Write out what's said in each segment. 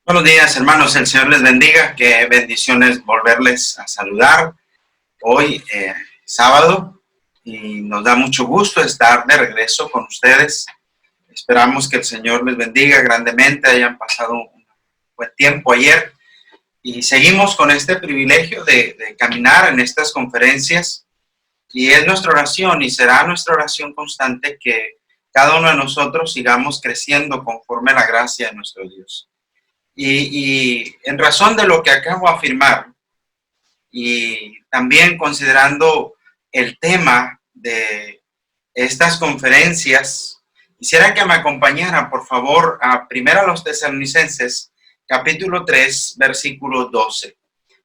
Buenos días, hermanos. El Señor les bendiga. Qué bendiciones volverles a saludar hoy, sábado. Y nos da mucho gusto estar de regreso con ustedes. Esperamos que el Señor les bendiga grandemente. Hayan pasado un buen tiempo ayer. Y seguimos con este privilegio de caminar en estas conferencias. Y es nuestra oración y será nuestra oración constante que cada uno de nosotros sigamos creciendo conforme a la gracia de nuestro Dios. Y en razón de lo que acabo de afirmar, y también considerando el tema de estas conferencias, quisiera que me acompañaran, por favor, a los Tesalonicenses, capítulo 3, versículo 12.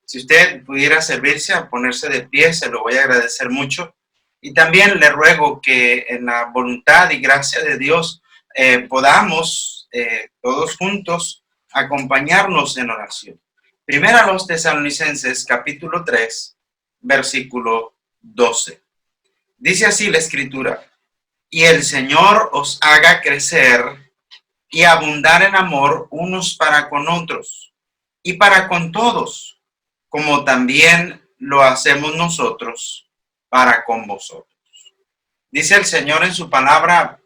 Si usted pudiera servirse a ponerse de pie, se lo voy a agradecer mucho. Y también le ruego que en la voluntad y gracia de Dios podamos todos juntos acompañarnos en oración. Primera a los Tesalonicenses, capítulo 3, versículo 12. Dice así la Escritura: y el Señor os haga crecer y abundar en amor unos para con otros y para con todos, como también lo hacemos nosotros para con vosotros. Dice el Señor en su palabra: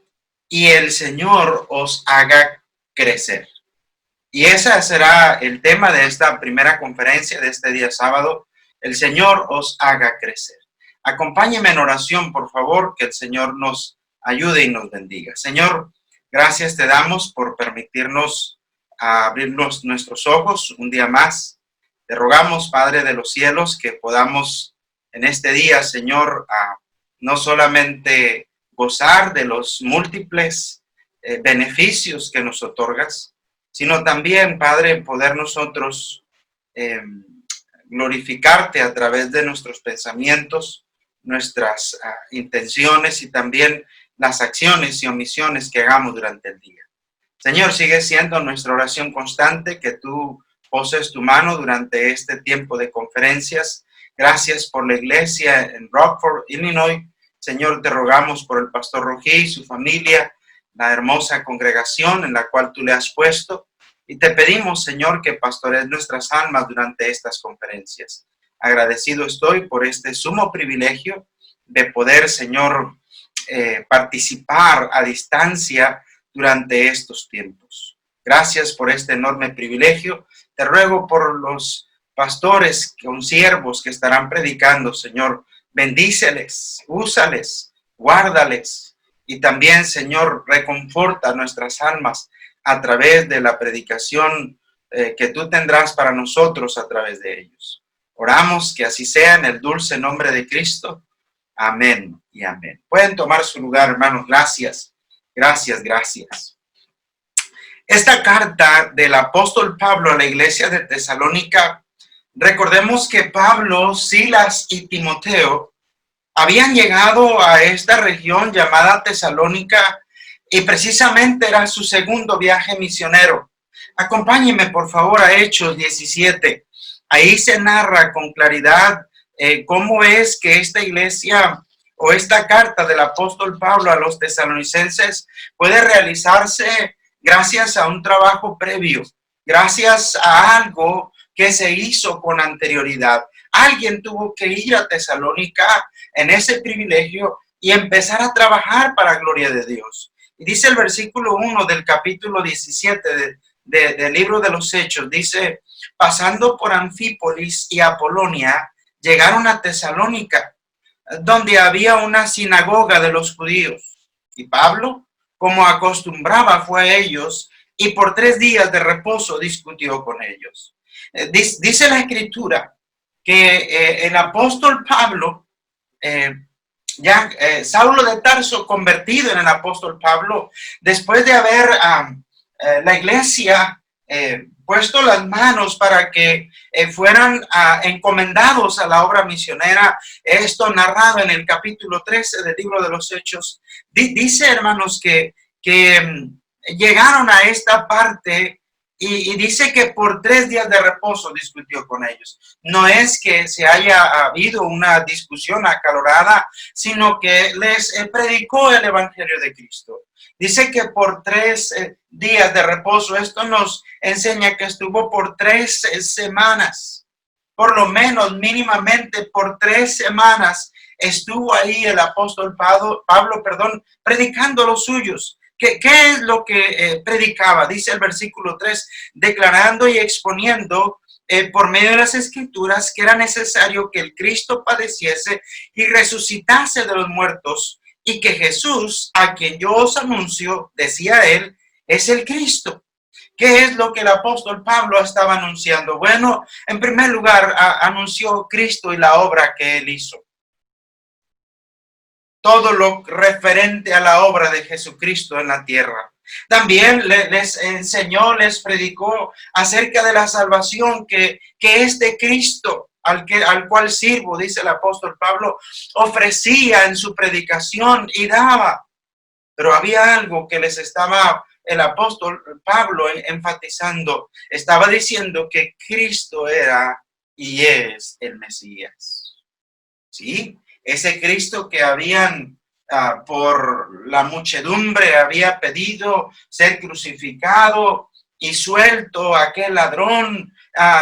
y el Señor os haga crecer. Y ese será el tema de esta primera conferencia de este día sábado: el Señor os haga crecer. Acompáñeme en oración, por favor, que el Señor nos ayude y nos bendiga. Señor, gracias te damos por permitirnos abrirnos nuestros ojos un día más. Te rogamos, Padre de los cielos, que podamos en este día, Señor, no solamente gozar de los múltiples beneficios que nos otorgas, sino también, Padre, poder nosotros glorificarte a través de nuestros pensamientos, nuestras intenciones y también las acciones y omisiones que hagamos durante el día. Señor, sigue siendo nuestra oración constante que tú poses tu mano durante este tiempo de conferencias. Gracias por la iglesia en Rockford, Illinois. Señor, te rogamos por el pastor Rojí y su familia, la hermosa congregación en la cual tú le has puesto. Y te pedimos, Señor, que pastorees nuestras almas durante estas conferencias. Agradecido estoy por este sumo privilegio de poder, Señor, participar a distancia durante estos tiempos. Gracias por este enorme privilegio. Te ruego por los pastores, consiervos que estarán predicando, Señor. Bendíceles, úsales, guárdales. Y también, Señor, reconforta nuestras almas a través de la predicación que tú tendrás para nosotros a través de ellos. Oramos que así sea en el dulce nombre de Cristo. Amén y amén. Pueden tomar su lugar, hermanos. Gracias, gracias, gracias. Esta carta del apóstol Pablo a la iglesia de Tesalónica, recordemos que Pablo, Silas y Timoteo habían llegado a esta región llamada Tesalónica y precisamente era su segundo viaje misionero. Acompáñenme, por favor, a Hechos 17. Ahí se narra con claridad cómo es que esta iglesia o esta carta del apóstol Pablo a los tesalonicenses puede realizarse gracias a un trabajo previo, gracias a algo que se hizo con anterioridad. Alguien tuvo que ir a Tesalónica en ese privilegio y empezar a trabajar para gloria de Dios. Y dice el versículo 1 del capítulo 17 del libro de los Hechos, dice: pasando por Anfípolis y Apolonia, llegaron a Tesalónica, donde había una sinagoga de los judíos. Y Pablo, como acostumbraba, fue a ellos y por 3 días de reposo discutió con ellos. Dice la Escritura que el apóstol Pablo, Saulo de Tarso, convertido en el apóstol Pablo, después de haber la iglesia puesto las manos para que fueran encomendados a la obra misionera, esto narrado en el capítulo 13 del libro de los Hechos, dice, hermanos, que llegaron a esta parte Y dice que por 3 días de reposo discutió con ellos. No es que se haya habido una discusión acalorada, sino que les predicó el Evangelio de Cristo. Dice que por 3 días de reposo, esto nos enseña que estuvo por 3 semanas, por lo menos mínimamente por 3 semanas estuvo ahí el apóstol Pablo, predicando los suyos. ¿Qué es lo que predicaba? Dice el versículo 3, declarando y exponiendo por medio de las escrituras que era necesario que el Cristo padeciese y resucitase de los muertos, y que Jesús, a quien yo os anuncio, decía él, es el Cristo. ¿Qué es lo que el apóstol Pablo estaba anunciando? Bueno, en primer lugar, anunció Cristo y la obra que él hizo. Todo lo referente a la obra de Jesucristo en la tierra. También les enseñó, les predicó acerca de la salvación que este Cristo al cual sirvo, dice el apóstol Pablo, ofrecía en su predicación y daba. Pero había algo que les estaba el apóstol Pablo enfatizando. Estaba diciendo que Cristo era y es el Mesías. ¿Sí? Ese Cristo que habían por la muchedumbre había pedido ser crucificado y suelto aquel ladrón.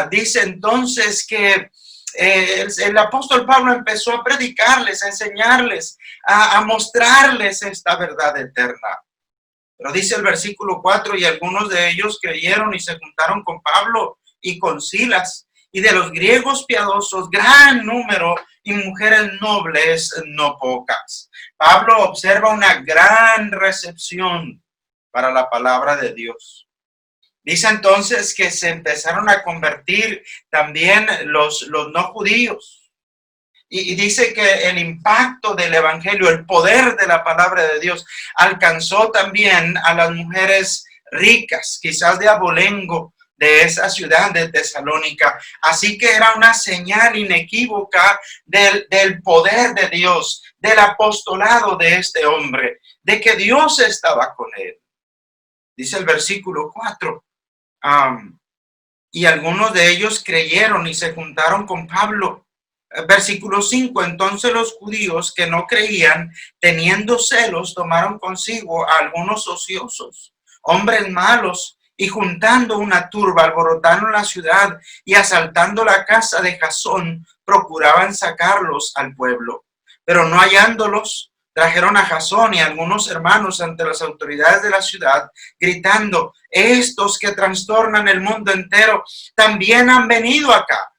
Dice entonces que el apóstol Pablo empezó a predicarles, a enseñarles, a mostrarles esta verdad eterna. Pero dice el versículo 4, y algunos de ellos creyeron y se juntaron con Pablo y con Silas, y de los griegos piadosos, gran número, y mujeres nobles, no pocas. Pablo observa una gran recepción para la palabra de Dios. Dice entonces que se empezaron a convertir también los no judíos. Y dice que el impacto del evangelio, el poder de la palabra de Dios, alcanzó también a las mujeres ricas, quizás de abolengo, de esa ciudad de Tesalónica. Así que era una señal inequívoca del poder de Dios, del apostolado de este hombre, de que Dios estaba con él. Dice el versículo 4. Y algunos de ellos creyeron y se juntaron con Pablo. Versículo 5, entonces los judíos que no creían, teniendo celos, tomaron consigo a algunos ociosos, hombres malos, y juntando una turba, alborotaron la ciudad y asaltando la casa de Jasón, procuraban sacarlos al pueblo. Pero no hallándolos, trajeron a Jasón y a algunos hermanos ante las autoridades de la ciudad, gritando, estos que trastornan el mundo entero, también han venido acá,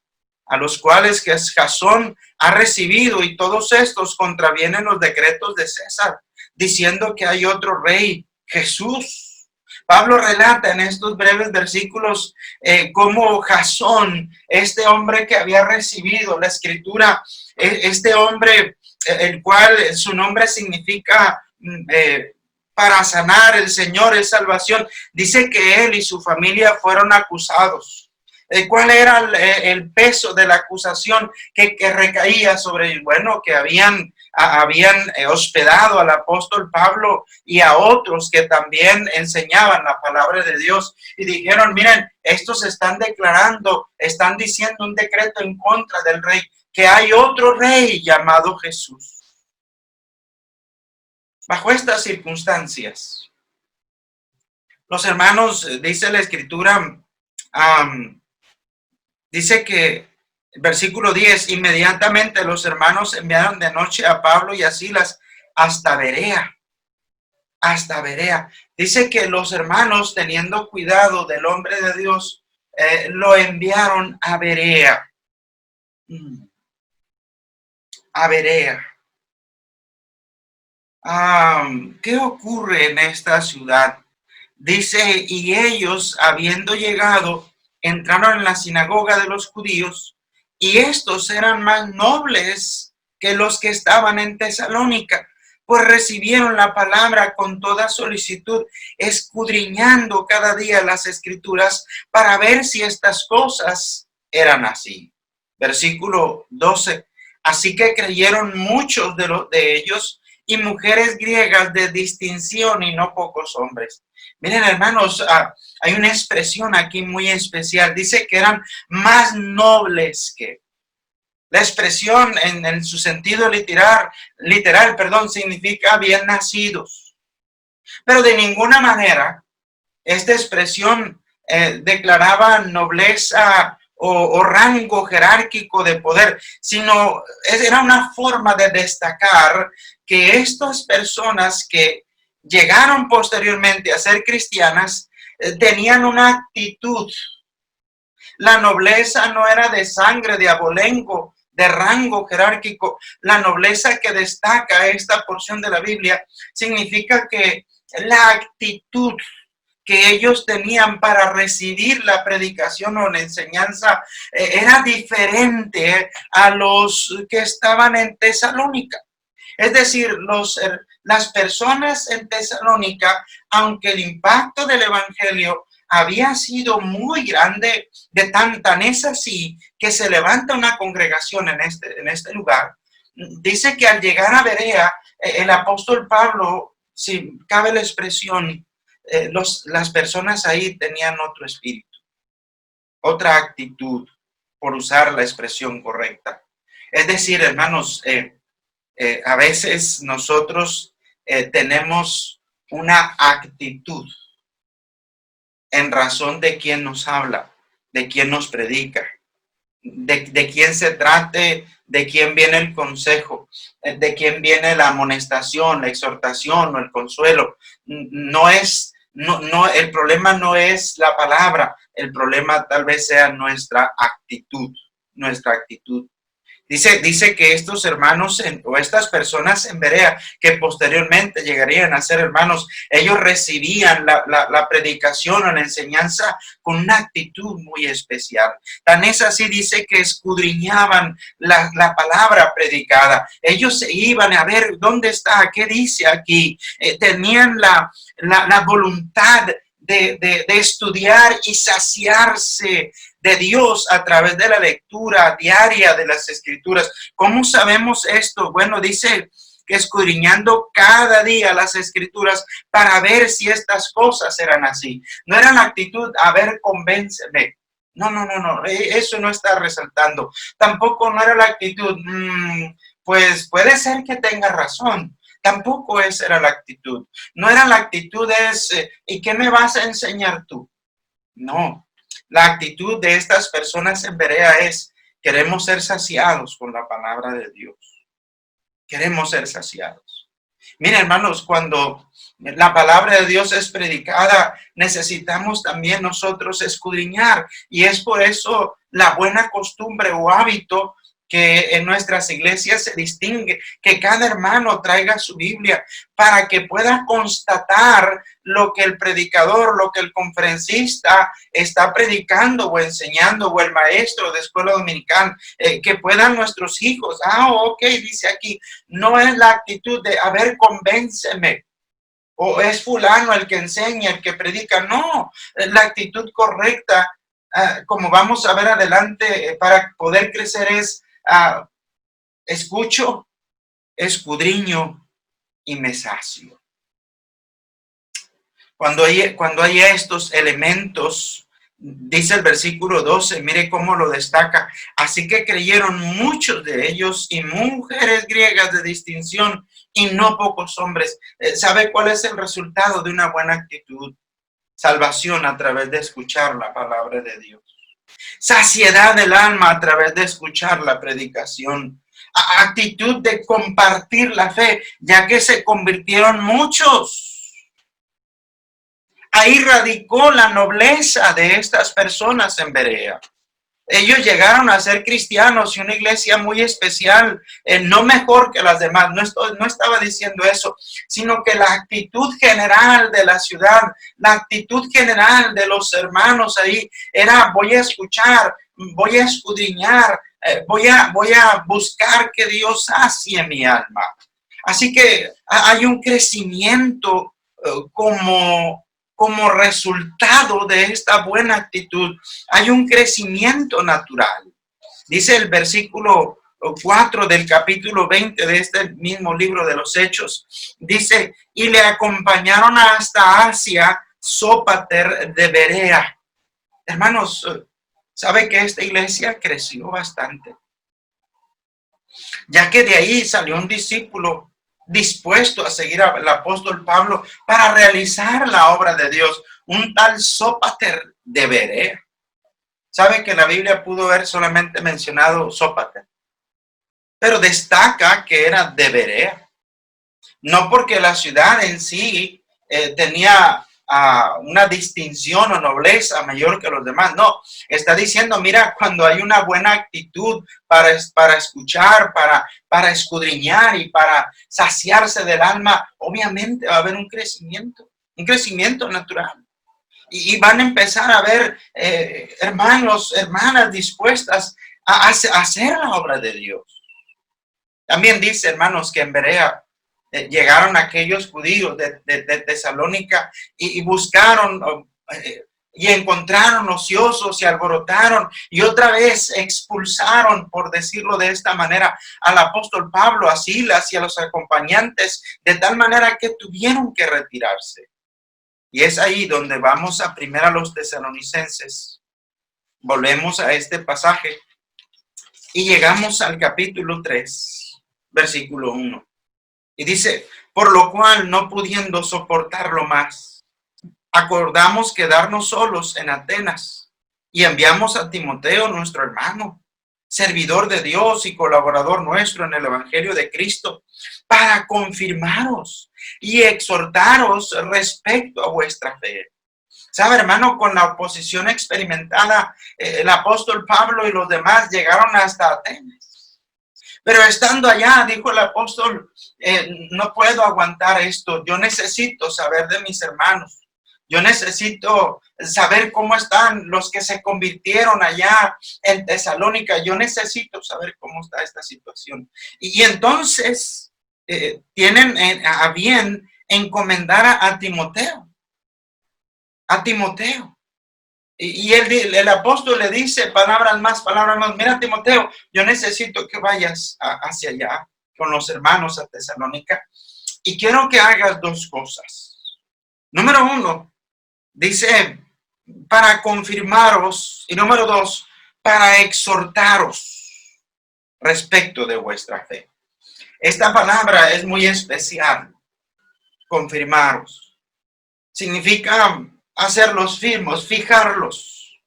a los cuales que Jasón ha recibido, y todos estos contravienen los decretos de César, diciendo que hay otro rey, Jesús. Pablo relata en estos breves versículos cómo Jasón, este hombre que había recibido la escritura, este hombre, el cual su nombre significa para sanar, el Señor es salvación, dice que él y su familia fueron acusados. ¿Cuál era el peso de la acusación que recaía sobre ellos? Bueno, que habían hospedado al apóstol Pablo y a otros que también enseñaban la palabra de Dios. Y dijeron, miren, estos están declarando, están diciendo un decreto en contra del rey, que hay otro rey llamado Jesús. Bajo estas circunstancias, los hermanos, dice la Escritura, dice que, versículo 10, inmediatamente los hermanos enviaron de noche a Pablo y a Silas hasta Berea. Hasta Berea. Dice que los hermanos, teniendo cuidado del hombre de Dios, lo enviaron a Berea. A Berea. ¿Qué ocurre en esta ciudad? Dice, y ellos, habiendo llegado, entraron en la sinagoga de los judíos, y estos eran más nobles que los que estaban en Tesalónica, pues recibieron la palabra con toda solicitud, escudriñando cada día las escrituras para ver si estas cosas eran así. Versículo 12. Así que creyeron muchos de ellos, y mujeres griegas de distinción y no pocos hombres. Miren, hermanos, hay una expresión aquí muy especial. Dice que eran más nobles que. La expresión en su sentido literal, significa bien nacidos. Pero de ninguna manera esta expresión declaraba nobleza o rango jerárquico de poder, sino era una forma de destacar que estas personas que llegaron posteriormente a ser cristianas tenían una actitud. La nobleza no era de sangre, de abolengo, de rango jerárquico. La nobleza que destaca esta porción de la Biblia significa que la actitud que ellos tenían para recibir la predicación o la enseñanza era diferente a los que estaban en Tesalónica. Es decir, las personas en Tesalónica, aunque el impacto del evangelio había sido muy grande, tan es así que se levanta una congregación en este lugar. Dice que al llegar a Berea, el apóstol Pablo, si cabe la expresión, las personas ahí tenían otro espíritu, otra actitud, por usar la expresión correcta. Es decir, hermanos, a veces nosotros tenemos una actitud en razón de quién nos habla, de quién nos predica, de quién se trate, de quién viene el consejo, de quién viene la amonestación, la exhortación o el consuelo. El problema no es la palabra, el problema tal vez sea nuestra actitud. Dice que estos hermanos o estas personas en Berea, que posteriormente llegarían a ser hermanos, ellos recibían la predicación o la enseñanza con una actitud muy especial. Tan es así, dice que escudriñaban la palabra predicada. Ellos se iban a ver dónde está, qué dice aquí. Tenían la voluntad de estudiar y saciarse de Dios a través de la lectura diaria de las Escrituras. ¿Cómo sabemos esto? Bueno, dice que escudriñando cada día las Escrituras para ver si estas cosas eran así. No era la actitud, a ver, convénceme. No, eso no está resaltando. Tampoco no era la actitud, pues puede ser que tenga razón. Tampoco esa era la actitud. No era la actitud ¿y qué me vas a enseñar tú? No. La actitud de estas personas en Berea es, queremos ser saciados con la palabra de Dios. Queremos ser saciados. Miren, hermanos, cuando la palabra de Dios es predicada, necesitamos también nosotros escudriñar. Y es por eso la buena costumbre o hábito que en nuestras iglesias se distingue, que cada hermano traiga su Biblia para que pueda constatar lo que el predicador, lo que el conferencista está predicando o enseñando, o el maestro de escuela dominical, que puedan nuestros hijos. Ok, dice aquí, no es la actitud de, a ver, convénceme, o es fulano el que enseña, el que predica. No, la actitud correcta, como vamos a ver adelante, para poder crecer es, escucho, escudriño y me sacio. Cuando hay estos elementos, dice el versículo 12, mire cómo lo destaca. Así que creyeron muchos de ellos y mujeres griegas de distinción y no pocos hombres. ¿Sabe cuál es el resultado de una buena actitud? Salvación a través de escuchar la palabra de Dios. Saciedad del alma a través de escuchar la predicación. Actitud de compartir la fe, ya que se convirtieron muchos. Ahí radicó la nobleza de estas personas en Berea. Ellos llegaron a ser cristianos y una iglesia muy especial, no mejor que las demás. No estaba diciendo eso, sino que la actitud general de la ciudad, la actitud general de los hermanos ahí era: voy a escuchar, voy a escudriñar, voy a buscar que Dios sacie mi alma. Así que hay un crecimiento como resultado de esta buena actitud. Hay un crecimiento natural. Dice el versículo 4 del capítulo 20 de este mismo libro de los Hechos, dice, y le acompañaron hasta Asia, Sópater de Berea. Hermanos, ¿sabe que esta iglesia creció bastante? Ya que de ahí salió un discípulo dispuesto a seguir al apóstol Pablo para realizar la obra de Dios, un tal Sópater de Berea. ¿Sabe que la Biblia pudo haber solamente mencionado Sópater? Pero destaca que era de Berea. No porque la ciudad en sí tenía una distinción o nobleza mayor que los demás. No, está diciendo, mira, cuando hay una buena actitud para escuchar, para escudriñar y para saciarse del alma, obviamente va a haber un crecimiento natural. Y van a empezar a ver hermanos, hermanas dispuestas a hacer la obra de Dios. También dice, hermanos, que en Berea llegaron aquellos judíos de Tesalónica y buscaron y encontraron ociosos y alborotaron y otra vez expulsaron, por decirlo de esta manera, al apóstol Pablo, a Silas y a los acompañantes, de tal manera que tuvieron que retirarse. Y es ahí donde vamos a primero a los tesalonicenses. Volvemos a este pasaje y llegamos al capítulo 3, versículo 1. Y dice, por lo cual, no pudiendo soportarlo más, acordamos quedarnos solos en Atenas y enviamos a Timoteo, nuestro hermano, servidor de Dios y colaborador nuestro en el Evangelio de Cristo, para confirmaros y exhortaros respecto a vuestra fe. ¿Sabe, hermano? Con la oposición experimentada, el apóstol Pablo y los demás llegaron hasta Atenas. Pero estando allá, dijo el apóstol, no puedo aguantar esto. Yo necesito saber de mis hermanos. Yo necesito saber cómo están los que se convirtieron allá en Tesalónica. Yo necesito saber cómo está esta situación. Y entonces tienen a bien encomendar a Timoteo. A Timoteo. Y el apóstol le dice palabras más. Mira, Timoteo, yo necesito que vayas hacia allá con los hermanos a Tesalónica. Y quiero que hagas dos cosas. Número 1, dice, para confirmaros. Y número 2, para exhortaros respecto de vuestra fe. Esta palabra es muy especial. Confirmaros. Significa hacerlos firmes, fijarlos.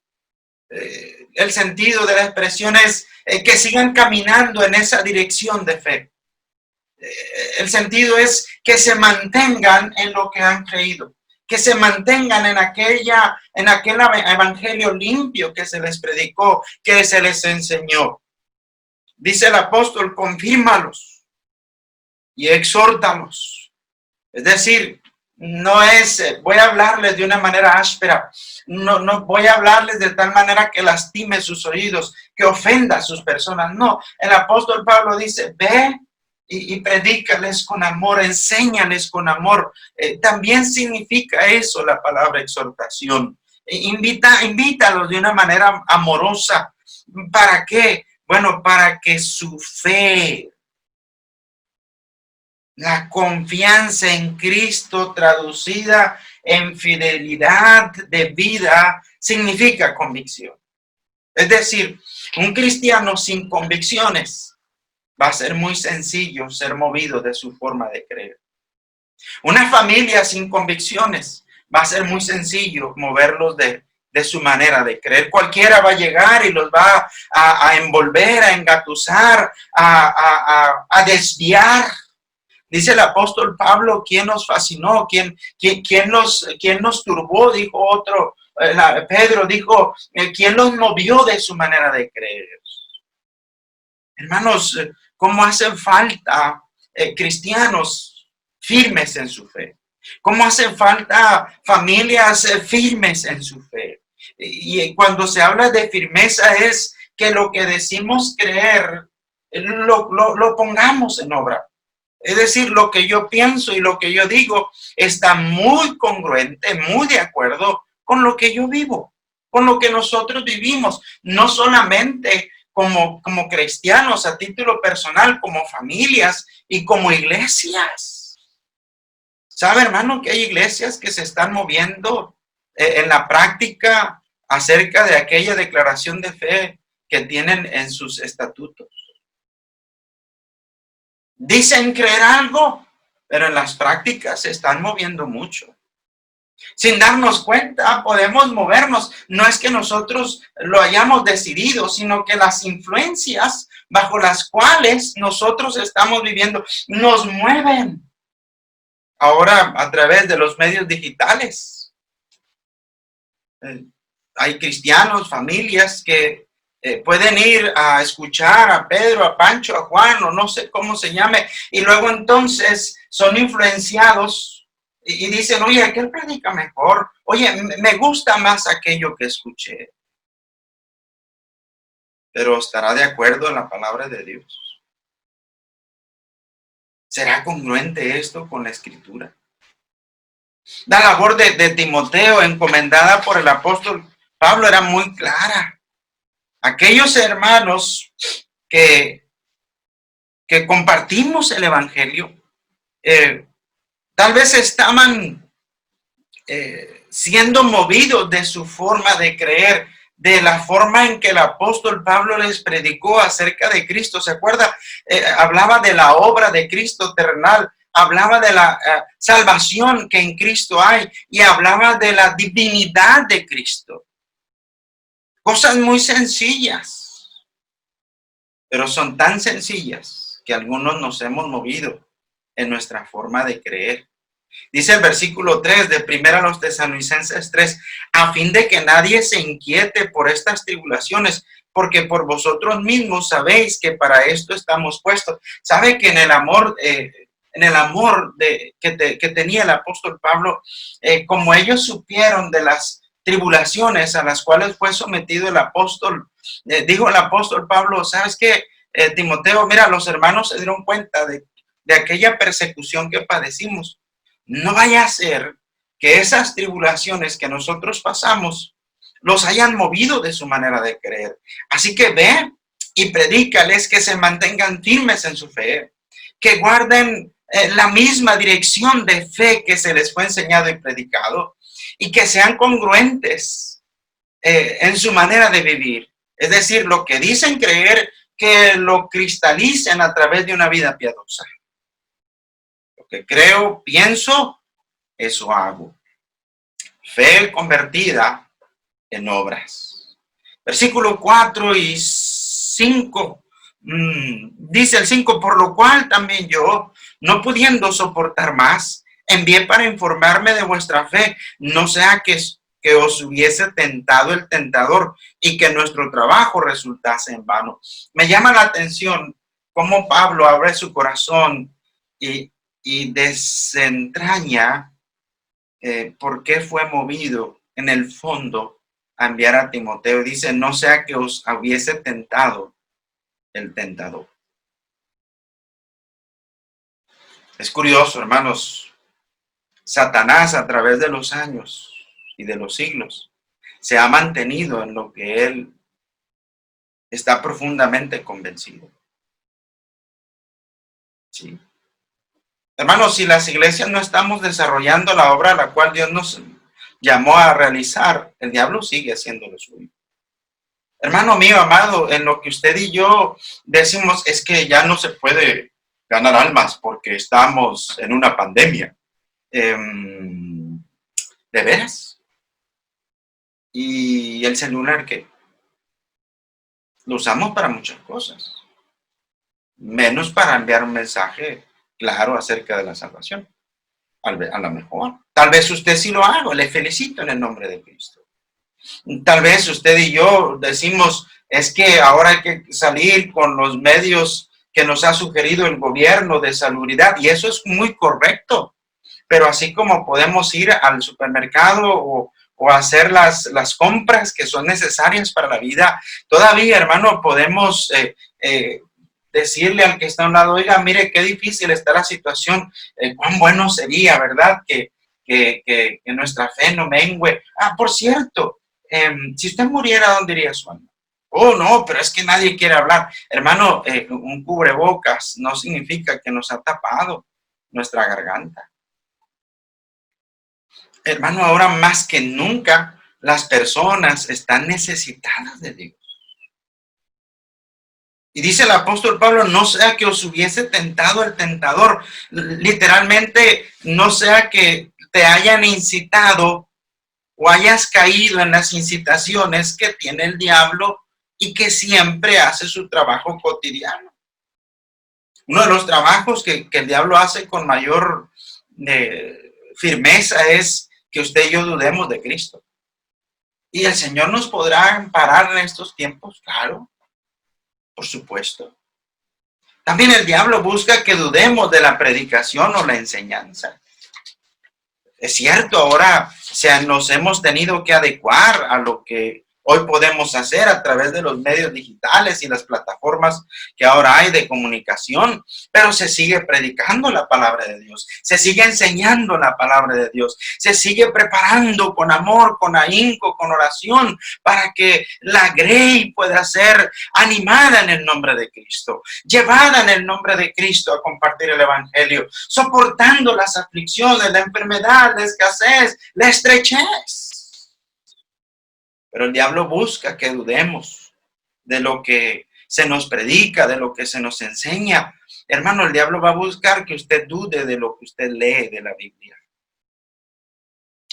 El sentido de la expresión es que sigan caminando en esa dirección de fe. El sentido es que se mantengan en lo que han creído, que se mantengan en aquel evangelio limpio que se les predicó, que se les enseñó. Dice el apóstol, confírmalos y exhórtalos. Es decir, no es, voy a hablarles de una manera áspera, no voy a hablarles de tal manera que lastime sus oídos, que ofenda a sus personas. No, el apóstol Pablo dice, ve y predícales con amor, enséñales con amor. También significa eso la palabra exhortación. Invítalos de una manera amorosa. ¿Para qué? Bueno, para que su fe, la confianza en Cristo traducida en fidelidad de vida, significa convicción. Es decir, un cristiano sin convicciones va a ser muy sencillo ser movido de su forma de creer. Una familia sin convicciones va a ser muy sencillo moverlos de su manera de creer. Cualquiera va a llegar y los va a envolver, a engatusar, a desviar. Dice el apóstol Pablo, ¿quién nos fascinó? ¿Quién nos turbó? Dijo otro. Pedro dijo, ¿quién los movió de su manera de creer? Hermanos, ¿cómo hacen falta cristianos firmes en su fe? ¿Cómo hacen falta familias firmes en su fe? Y cuando se habla de firmeza es que lo que decimos creer lo pongamos en obra. Es decir, lo que yo pienso y lo que yo digo está muy congruente, muy de acuerdo con lo que yo vivo, con lo que nosotros vivimos. No solamente como cristianos a título personal, como familias y como iglesias. ¿Sabe, hermano, que hay iglesias que se están moviendo en la práctica acerca de aquella declaración de fe que tienen en sus estatutos? Dicen creer algo, pero en las prácticas se están moviendo mucho. Sin darnos cuenta, podemos movernos. No es que nosotros lo hayamos decidido, sino que las influencias bajo las cuales nosotros estamos viviendo nos mueven. Ahora, a través de los medios digitales, hay cristianos, familias que pueden ir a escuchar a Pedro, a Pancho, a Juan, o no sé cómo se llame, y luego entonces son influenciados y dicen, oye, aquel predica mejor, oye, me gusta más aquello que escuché. Pero ¿estará de acuerdo en la palabra de Dios? ¿Será congruente esto con la Escritura? La labor de Timoteo, encomendada por el apóstol Pablo, era muy clara. Aquellos hermanos que compartimos el Evangelio, tal vez estaban siendo movidos de su forma de creer, de la forma en que el apóstol Pablo les predicó acerca de Cristo. ¿Se acuerda? Hablaba de la obra de Cristo terrenal, hablaba de la salvación que en Cristo hay y hablaba de la divinidad de Cristo. Cosas muy sencillas, pero son tan sencillas que algunos nos hemos movido en nuestra forma de creer. Dice el versículo 3 de 1 Tesalonicenses 3, a fin de que nadie se inquiete por estas tribulaciones, porque por vosotros mismos sabéis que para esto estamos puestos. Sabe que en el amor que tenía el apóstol Pablo, como ellos supieron de las tribulaciones a las cuales fue sometido el apóstol, dijo el apóstol Pablo, ¿sabes qué? Timoteo, mira, los hermanos se dieron cuenta de aquella persecución que padecimos. No vaya a ser que esas tribulaciones que nosotros pasamos los hayan movido de su manera de creer. Así que ve y predícales que se mantengan firmes en su fe, que guarden la misma dirección de fe que se les fue enseñado y predicado, y que sean congruentes en su manera de vivir. Es decir, lo que dicen creer, que lo cristalicen a través de una vida piadosa. Lo que creo, pienso, eso hago. Fe convertida en obras. Versículo 4 y 5. Dice el 5, por lo cual también yo, no pudiendo soportar más, envié para informarme de vuestra fe, no sea que os hubiese tentado el tentador y que nuestro trabajo resultase en vano. Me llama la atención cómo Pablo abre su corazón y desentraña por qué fue movido en el fondo a enviar a Timoteo. Dice, no sea que os hubiese tentado el tentador. Es curioso, hermanos, Satanás a través de los años y de los siglos se ha mantenido en lo que él está profundamente convencido. Sí. Hermanos, si las iglesias no estamos desarrollando la obra a la cual Dios nos llamó a realizar, el diablo sigue haciendo lo suyo. Hermano mío, amado, en lo que usted y yo decimos es que ya no se puede ganar almas porque estamos en una pandemia. ¿De veras? ¿Y el celular qué? Lo usamos para muchas cosas, menos para enviar un mensaje claro acerca de la salvación. A lo mejor. Tal vez usted sí lo haga, le felicito en el nombre de Cristo. Tal vez usted y yo decimos, es que ahora hay que salir con los medios que nos ha sugerido el gobierno de salubridad, y eso es muy correcto. Pero así como podemos ir al supermercado o hacer las compras que son necesarias para la vida, todavía, hermano, podemos decirle al que está a un lado, oiga, mire qué difícil está la situación, cuán bueno sería, ¿verdad? Que nuestra fe no mengüe. Ah, por cierto, si usted muriera, ¿dónde iría su alma? Oh, no, pero es que nadie quiere hablar. Hermano, un cubrebocas no significa que nos ha tapado nuestra garganta. Hermano, ahora más que nunca, las personas están necesitadas de Dios. Y dice el apóstol Pablo, no sea que os hubiese tentado el tentador. Literalmente, no sea que te hayan incitado o hayas caído en las incitaciones que tiene el diablo y que siempre hace su trabajo cotidiano. Uno de los trabajos que el diablo hace con mayor firmeza es que usted y yo dudemos de Cristo. ¿Y el Señor nos podrá amparar en estos tiempos? Claro, por supuesto. También el diablo busca que dudemos de la predicación o la enseñanza. Es cierto, ahora nos hemos tenido que adecuar a lo que hoy podemos hacer a través de los medios digitales y las plataformas que ahora hay de comunicación, pero se sigue predicando la palabra de Dios, se sigue enseñando la palabra de Dios, se sigue preparando con amor, con ahínco, con oración, para que la grey pueda ser animada en el nombre de Cristo, llevada en el nombre de Cristo a compartir el evangelio, soportando las aflicciones, la enfermedad, la escasez, la estrechez. Pero el diablo busca que dudemos de lo que se nos predica, de lo que se nos enseña. Hermano, el diablo va a buscar que usted dude de lo que usted lee de la Biblia.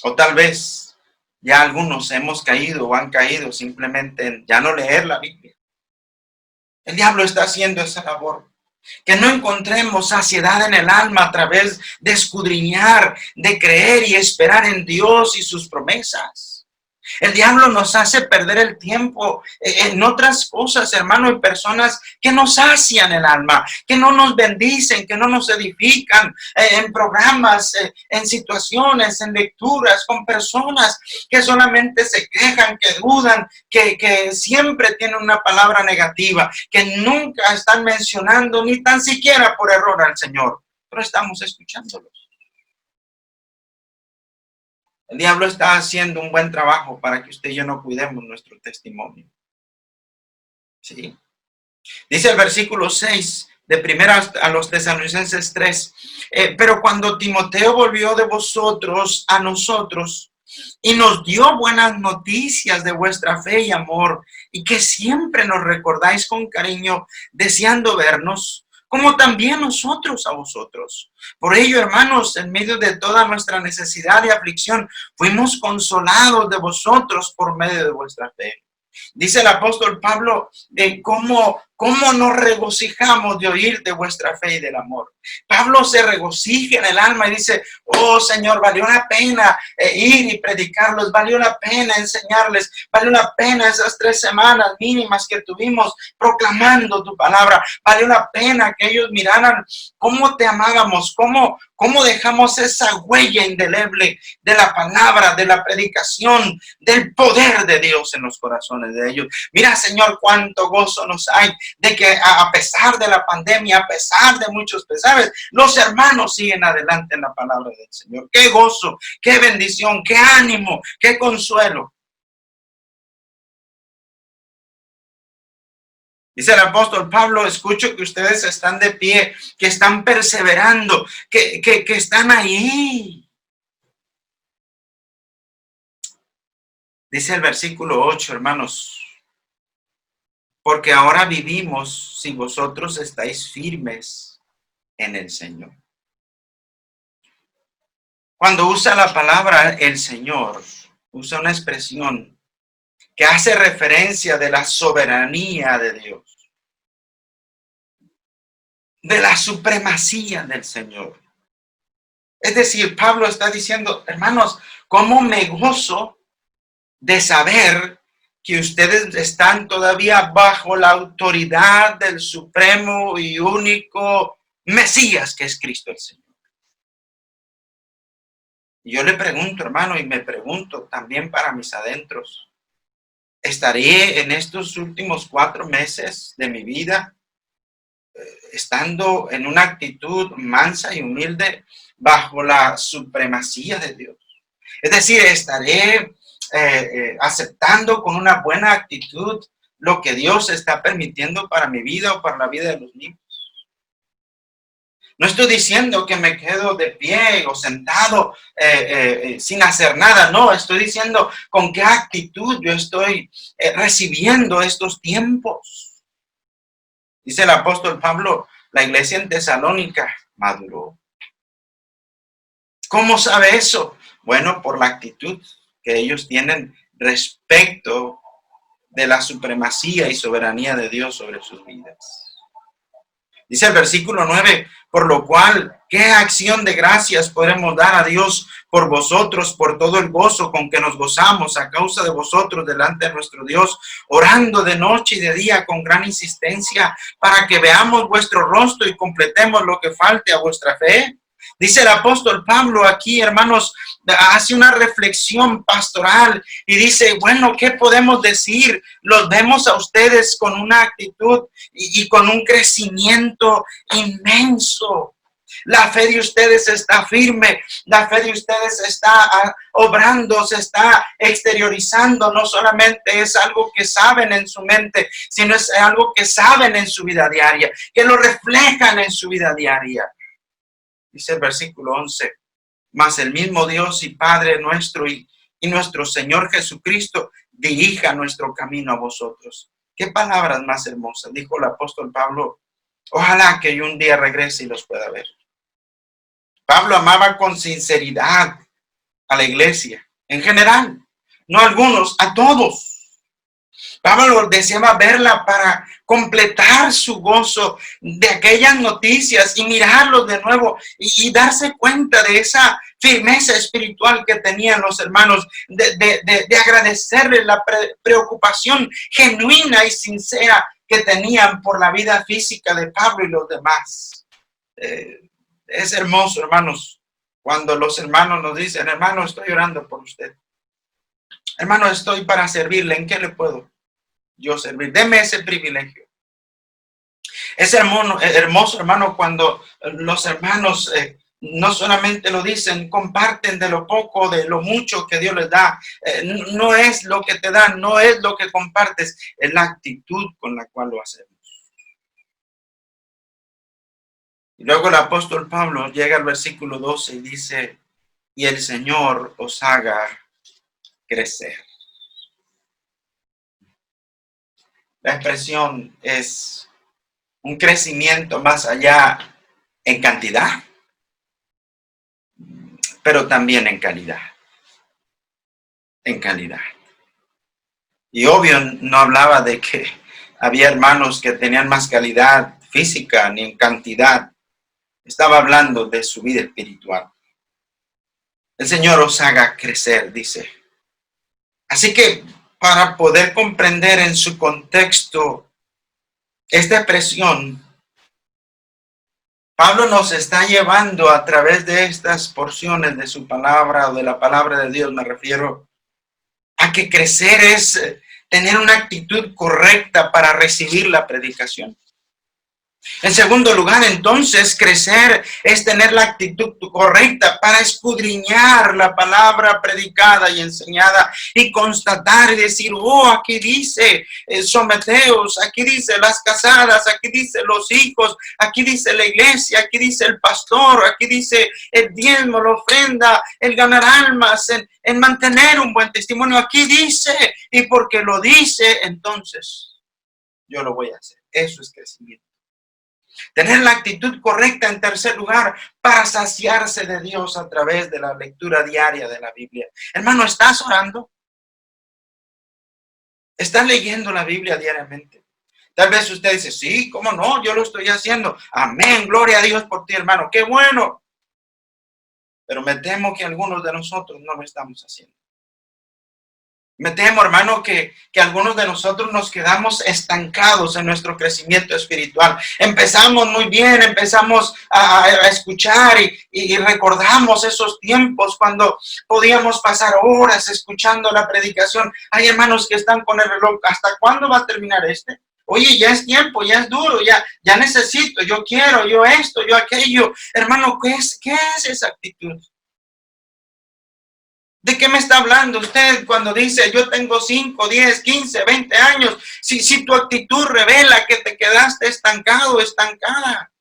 O tal vez ya algunos hemos caído o han caído simplemente en ya no leer la Biblia. El diablo está haciendo esa labor. Que no encontremos saciedad en el alma a través de escudriñar, de creer y esperar en Dios y sus promesas. El diablo nos hace perder el tiempo en otras cosas, hermano, en personas que nos sacian el alma, que no nos bendicen, que no nos edifican, en programas, en situaciones, en lecturas, con personas que solamente se quejan, que dudan, que siempre tienen una palabra negativa, que nunca están mencionando ni tan siquiera por error al Señor, pero estamos escuchándolos. El diablo está haciendo un buen trabajo para que usted y yo no cuidemos nuestro testimonio. ¿Sí? Dice el versículo 6 de primera a los Tesalonicenses 3. Pero cuando Timoteo volvió de vosotros a nosotros y nos dio buenas noticias de vuestra fe y amor, y que siempre nos recordáis con cariño, deseando vernos, como también nosotros a vosotros. Por ello, hermanos, en medio de toda nuestra necesidad y aflicción, fuimos consolados de vosotros por medio de vuestra fe. Dice el apóstol Pablo de cómo nos regocijamos de oír de vuestra fe y del amor. Pablo se regocija en el alma y dice, oh Señor, valió la pena ir y predicarlos, valió la pena enseñarles, valió la pena esas 3 semanas mínimas que tuvimos proclamando tu palabra, valió la pena que ellos miraran cómo te amábamos, cómo dejamos esa huella indeleble de la palabra, de la predicación, del poder de Dios en los corazones de ellos. Mira, Señor, cuánto gozo nos hay de que a pesar de la pandemia, a pesar de muchos pesares, los hermanos siguen adelante en la palabra del Señor. Qué gozo, qué bendición, qué ánimo, qué consuelo. Dice el apóstol Pablo, escucho que ustedes están de pie, que están perseverando, que están ahí. Dice el versículo 8, hermanos, porque ahora vivimos si vosotros estáis firmes en el Señor. Cuando usa la palabra el Señor, usa una expresión que hace referencia de la soberanía de Dios, de la supremacía del Señor. Es decir, Pablo está diciendo, hermanos, ¿cómo me gozo de saber que ustedes están todavía bajo la autoridad del supremo y único Mesías que es Cristo el Señor? Y yo le pregunto, hermano, y me pregunto también para mis adentros, ¿estaré en estos últimos 4 meses de mi vida estando en una actitud mansa y humilde bajo la supremacía de Dios? Es decir, estaré aceptando con una buena actitud lo que Dios está permitiendo para mi vida o para la vida de los niños. No estoy diciendo que me quedo de pie o sentado sin hacer nada. No, estoy diciendo con qué actitud yo estoy recibiendo estos tiempos. Dice el apóstol Pablo, la iglesia en Tesalónica maduró. ¿Cómo sabe eso? Bueno, por la actitud que ellos tienen respecto de la supremacía y soberanía de Dios sobre sus vidas. Dice el versículo 9, por lo cual, ¿qué acción de gracias podremos dar a Dios por vosotros, por todo el gozo con que nos gozamos a causa de vosotros delante de nuestro Dios, orando de noche y de día con gran insistencia, para que veamos vuestro rostro y completemos lo que falte a vuestra fe? Dice el apóstol Pablo aquí, hermanos, hace una reflexión pastoral y dice, bueno, ¿qué podemos decir? Los vemos a ustedes con una actitud y con un crecimiento inmenso. La fe de ustedes está firme, la fe de ustedes está obrando, se está exteriorizando. No solamente es algo que saben en su mente, sino es algo que saben en su vida diaria, que lo reflejan en su vida diaria. Dice el versículo 11, mas el mismo Dios y Padre nuestro y nuestro Señor Jesucristo dirija nuestro camino a vosotros. Qué palabras más hermosas, dijo el apóstol Pablo. Ojalá que yo un día regrese y los pueda ver. Pablo amaba con sinceridad a la iglesia, en general, no a algunos, a todos. Pablo deseaba verla para completar su gozo de aquellas noticias y mirarlos de nuevo y darse cuenta de esa firmeza espiritual que tenían los hermanos, de agradecerles la preocupación genuina y sincera que tenían por la vida física de Pablo y los demás. Es hermoso, hermanos, cuando los hermanos nos dicen, hermano, estoy orando por usted. Hermano, estoy para servirle. ¿En qué le puedo yo servir? Deme ese privilegio. Es hermoso, hermano, cuando los hermanos no solamente lo dicen, comparten de lo poco, de lo mucho que Dios les da. No es lo que te dan, no es lo que compartes, es la actitud con la cual lo hacemos. Y luego el apóstol Pablo llega al versículo 12 y dice, y el Señor os haga crecer. La expresión es un crecimiento más allá en cantidad, pero también en calidad. En calidad. Y obvio, no hablaba de que había hermanos que tenían más calidad física ni en cantidad. Estaba hablando de su vida espiritual. El Señor os haga crecer, dice. Así que para poder comprender en su contexto esta expresión, Pablo nos está llevando a través de estas porciones de su palabra o de la palabra de Dios, me refiero a que crecer es tener una actitud correcta para recibir la predicación. En segundo lugar, entonces, crecer es tener la actitud correcta para escudriñar la palabra predicada y enseñada y constatar y decir, oh, aquí dice someteos, aquí dice las casadas, aquí dice los hijos, aquí dice la iglesia, aquí dice el pastor, aquí dice el diezmo, la ofrenda, el ganar almas, en mantener un buen testimonio. Aquí dice, y porque lo dice, entonces yo lo voy a hacer. Eso es crecimiento. Tener la actitud correcta, en tercer lugar, para saciarse de Dios a través de la lectura diaria de la Biblia. Hermano, ¿estás orando? ¿Estás leyendo la Biblia diariamente? Tal vez usted dice, sí, ¿cómo no? Yo lo estoy haciendo. Amén, gloria a Dios por ti, hermano. ¡Qué bueno! Pero me temo que algunos de nosotros no lo estamos haciendo. Me temo, hermano, que algunos de nosotros nos quedamos estancados en nuestro crecimiento espiritual. Empezamos muy bien, empezamos a escuchar y recordamos esos tiempos cuando podíamos pasar horas escuchando la predicación. Hay hermanos que están con el reloj, ¿hasta cuándo va a terminar este? Oye, ya es tiempo, ya es duro, ya necesito, yo quiero, yo esto, yo aquello. Hermano, ¿qué es esa actitud? ¿De qué me está hablando usted cuando dice yo tengo 5, 10, 15, 20 años? Si tu actitud revela que te quedaste estancado, estancada.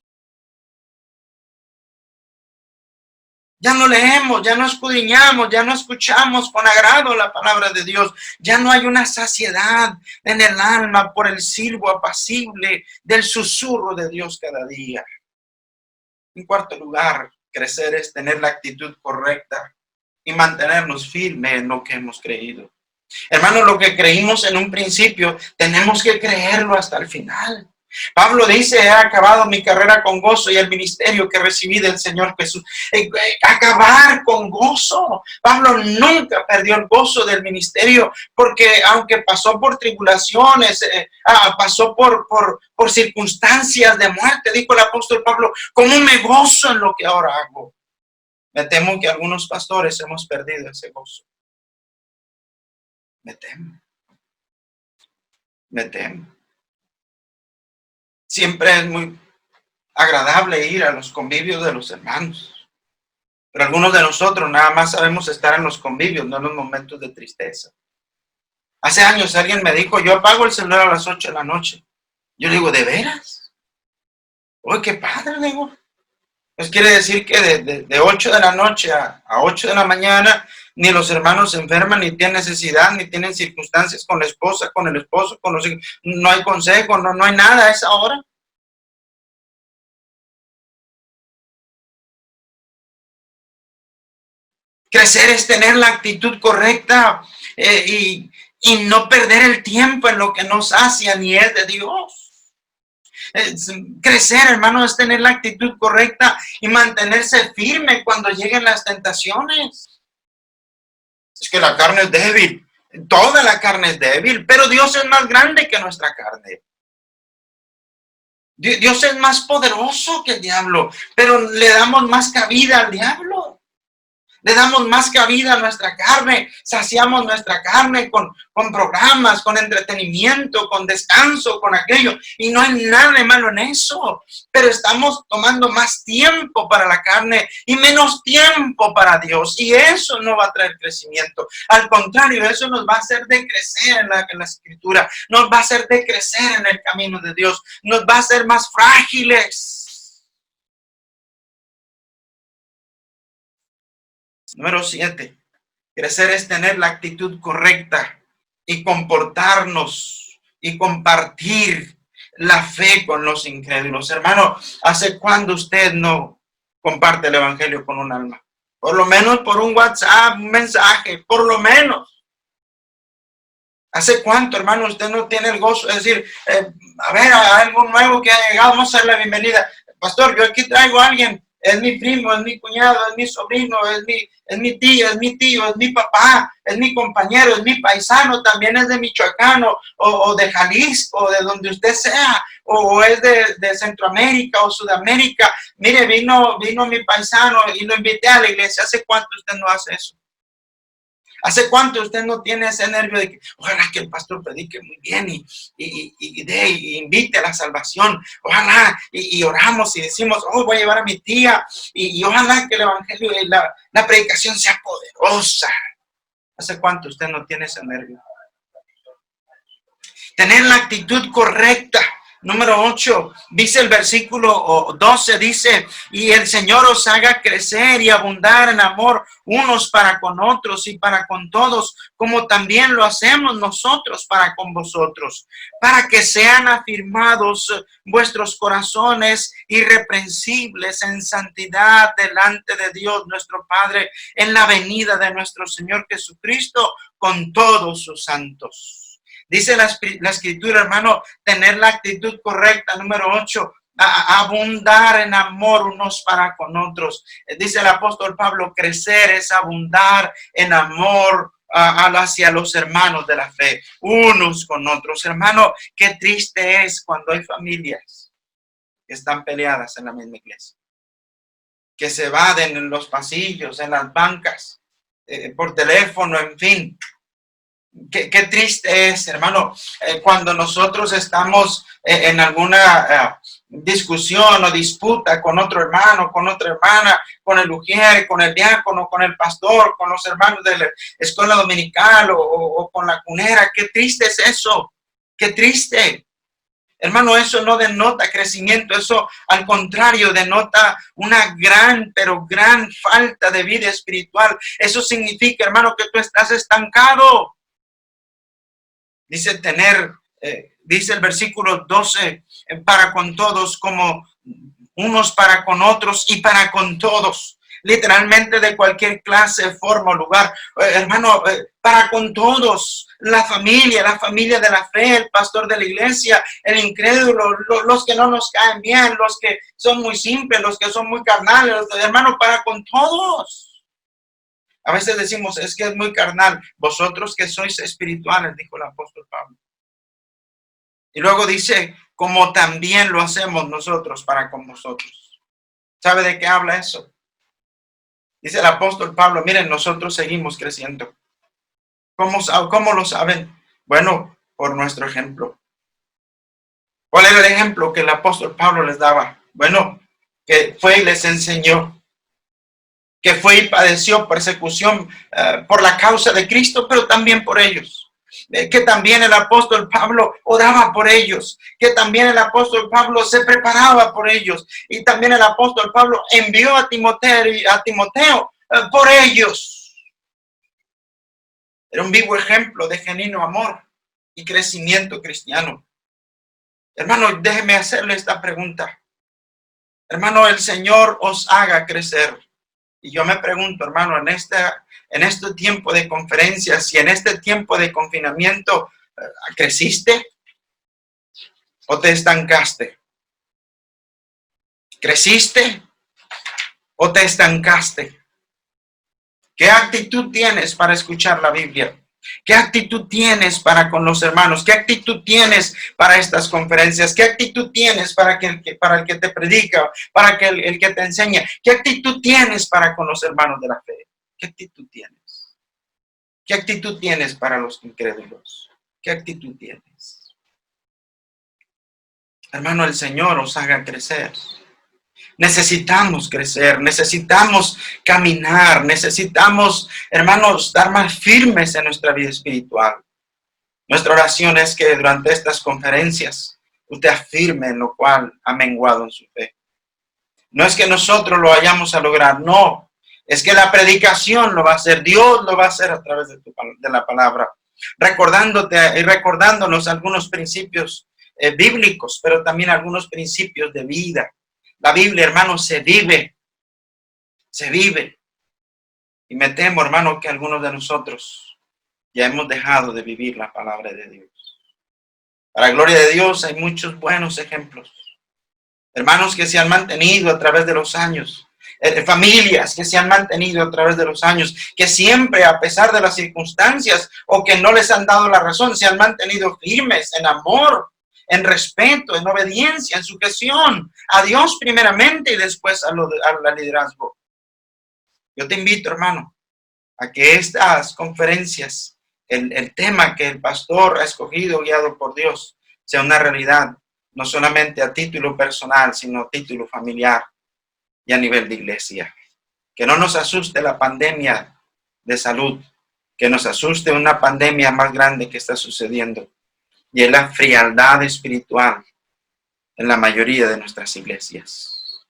Ya no leemos, ya no escudriñamos, ya no escuchamos con agrado la palabra de Dios. Ya no hay una saciedad en el alma por el silbo apacible del susurro de Dios cada día. En cuarto lugar, crecer es tener la actitud correcta y mantenernos firmes en lo que hemos creído. Hermano, lo que creímos en un principio, tenemos que creerlo hasta el final. Pablo dice, he acabado mi carrera con gozo y el ministerio que recibí del Señor Jesús. Acabar con gozo. Pablo nunca perdió el gozo del ministerio, porque aunque pasó por tribulaciones, pasó por circunstancias de muerte, dijo el apóstol Pablo, ¿cómo me gozo en lo que ahora hago? Me temo que algunos pastores hemos perdido ese gozo. Me temo. Me temo. Siempre es muy agradable ir a los convivios de los hermanos. Pero algunos de nosotros nada más sabemos estar en los convivios, no en los momentos de tristeza. Hace años alguien me dijo, yo apago el celular a las 8 de la noche. Yo le digo, ¿de veras? Uy, qué padre, le digo. Pues quiere decir que de 8 de la noche a 8 de la mañana, ni los hermanos se enferman, ni tienen necesidad, ni tienen circunstancias con la esposa, con el esposo, con los hijos. No hay consejo, no hay nada a esa hora. Crecer es tener la actitud correcta y no perder el tiempo en lo que no sacia ni es de Dios. Crecer, hermano, es tener la actitud correcta y mantenerse firme cuando lleguen las tentaciones. Es que la carne es débil. Toda la carne es débil, pero Dios es más grande que nuestra carne. Dios es más poderoso que el diablo, pero le damos más cabida al diablo. Le damos más cabida a nuestra carne, saciamos nuestra carne con programas, con entretenimiento, con descanso, con aquello. Y no hay nada de malo en eso. Pero estamos tomando más tiempo para la carne y menos tiempo para Dios. Y eso no va a traer crecimiento. Al contrario, eso nos va a hacer decrecer en la escritura. Nos va a hacer decrecer en el camino de Dios. Nos va a hacer más frágiles. Número 7. Crecer es tener la actitud correcta y comportarnos y compartir la fe con los incrédulos. Hermano, ¿hace cuándo usted no comparte el evangelio con un alma? Por lo menos por un WhatsApp, un mensaje, por lo menos. ¿Hace cuánto, hermano, usted no tiene el gozo de decir, a ver, algo nuevo que ha llegado, vamos a dar la bienvenida? Pastor, yo aquí traigo a alguien. Es mi primo, es mi cuñado, es mi sobrino, es mi tío, es mi tío, es mi papá, es mi compañero, es mi paisano, también es de Michoacán o de Jalisco, de donde usted sea, o es de Centroamérica o Sudamérica. Mire, vino mi paisano y lo invité a la iglesia. ¿Hace cuánto usted no hace eso? ¿Hace cuánto usted no tiene ese nervio de que ojalá que el pastor predique muy bien y invite a la salvación? Ojalá y oramos y decimos, oh, voy a llevar a mi tía y ojalá que el evangelio y la predicación sea poderosa. ¿Hace cuánto usted no tiene ese nervio? Tener la actitud correcta. Número 8, dice el versículo 12, dice, y el Señor os haga crecer y abundar en amor unos para con otros y para con todos, como también lo hacemos nosotros para con vosotros, para que sean afirmados vuestros corazones irreprensibles en santidad delante de Dios nuestro Padre, en la venida de nuestro Señor Jesucristo con todos sus santos. Dice la escritura, hermano, tener la actitud correcta. Número 8, abundar en amor unos para con otros. Dice el apóstol Pablo, crecer es abundar en amor hacia los hermanos de la fe, unos con otros. Hermano, qué triste es cuando hay familias que están peleadas en la misma iglesia, que se evaden en los pasillos, en las bancas, por teléfono, en fin. Qué triste es, hermano, cuando nosotros estamos en alguna discusión o disputa con otro hermano, con otra hermana, con el ujier, con el diácono, con el pastor, con los hermanos de la escuela dominical o con la cunera. Qué triste es eso, qué triste. Hermano, eso no denota crecimiento, eso al contrario denota una gran, pero gran falta de vida espiritual. Eso significa, hermano, que tú estás estancado. Dice dice el versículo 12, para con todos, como unos para con otros y para con todos. Literalmente de cualquier clase, forma o lugar. Hermano, para con todos. La familia de la fe, el pastor de la iglesia, el incrédulo, los que no nos caen bien, los que son muy simples, los que son muy carnales. Hermano, para con todos. A veces decimos, es que es muy carnal. Vosotros que sois espirituales, dijo el apóstol Pablo. Y luego dice, como también lo hacemos nosotros para con vosotros. ¿Sabe de qué habla eso? Dice el apóstol Pablo, miren, nosotros seguimos creciendo. ¿Cómo lo saben? Bueno, por nuestro ejemplo. ¿Cuál era el ejemplo que el apóstol Pablo les daba? Bueno, que fue y les enseñó, que fue y padeció persecución por la causa de Cristo, pero también por ellos. Que también el apóstol Pablo oraba por ellos, que también el apóstol Pablo se preparaba por ellos, y también el apóstol Pablo envió a Timoteo por ellos. Era un vivo ejemplo de genuino amor y crecimiento cristiano. Hermano, déjeme hacerle esta pregunta. Hermano, el Señor os haga crecer. Y yo me pregunto, hermano, en este tiempo de conferencias y en este tiempo de confinamiento, ¿creciste o te estancaste? ¿Creciste o te estancaste? ¿Qué actitud tienes para escuchar la Biblia? ¿Qué actitud tienes para con los hermanos? ¿Qué actitud tienes para estas conferencias? ¿Qué actitud tienes para el que te predica, para el que te enseña? ¿Qué actitud tienes para con los hermanos de la fe? ¿Qué actitud tienes? ¿Qué actitud tienes para los incrédulos? ¿Qué actitud tienes? Hermano, el Señor os haga crecer. Necesitamos crecer, necesitamos caminar, necesitamos, hermanos, estar más firmes en nuestra vida espiritual. Nuestra oración es que durante estas conferencias usted afirme en lo cual ha menguado en su fe. No es que nosotros lo vayamos a lograr, no. Es que la predicación lo va a hacer, Dios lo va a hacer a través de la palabra. Recordándote y recordándonos algunos principios bíblicos, pero también algunos principios de vida. La Biblia, hermano, se vive. Y me temo, hermano, que algunos de nosotros ya hemos dejado de vivir la palabra de Dios. Para la gloria de Dios hay muchos buenos ejemplos. Hermanos que se han mantenido a través de los años. Familias que se han mantenido a través de los años. Que siempre, a pesar de las circunstancias o que no les han dado la razón, se han mantenido firmes en amor, en respeto, en obediencia, en sujeción a Dios primeramente y después al liderazgo. Yo te invito, hermano, a que estas conferencias, el tema que el pastor ha escogido, guiado por Dios, sea una realidad, no solamente a título personal, sino a título familiar y a nivel de iglesia. Que no nos asuste la pandemia de salud, que nos asuste una pandemia más grande que está sucediendo. Y es la frialdad espiritual en la mayoría de nuestras iglesias.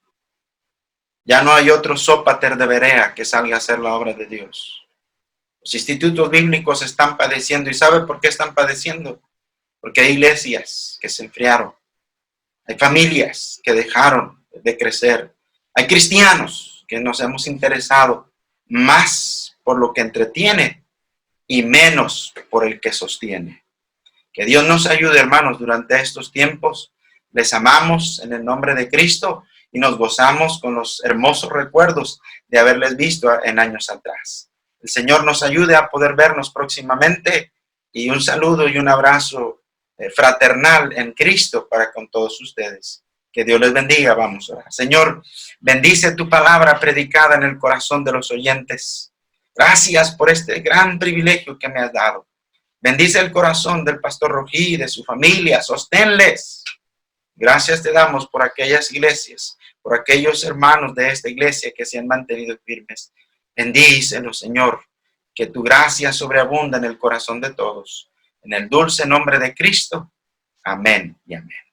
Ya no hay otro sópater de Berea que salga a hacer la obra de Dios. Los institutos bíblicos están padeciendo. ¿Y sabe por qué están padeciendo? Porque hay iglesias que se enfriaron. Hay familias que dejaron de crecer. Hay cristianos que nos hemos interesado más por lo que entretiene y menos por el que sostiene. Que Dios nos ayude, hermanos, durante estos tiempos. Les amamos en el nombre de Cristo y nos gozamos con los hermosos recuerdos de haberles visto en años atrás. El Señor nos ayude a poder vernos próximamente y un saludo y un abrazo fraternal en Cristo para con todos ustedes. Que Dios les bendiga. Vamos a orar. Señor, bendice tu palabra predicada en el corazón de los oyentes. Gracias por este gran privilegio que me has dado. Bendice el corazón del pastor Rojí, de su familia, sosténles. Gracias te damos por aquellas iglesias, por aquellos hermanos de esta iglesia que se han mantenido firmes. Bendícelos, Señor, que tu gracia sobreabunda en el corazón de todos. En el dulce nombre de Cristo. Amén y amén.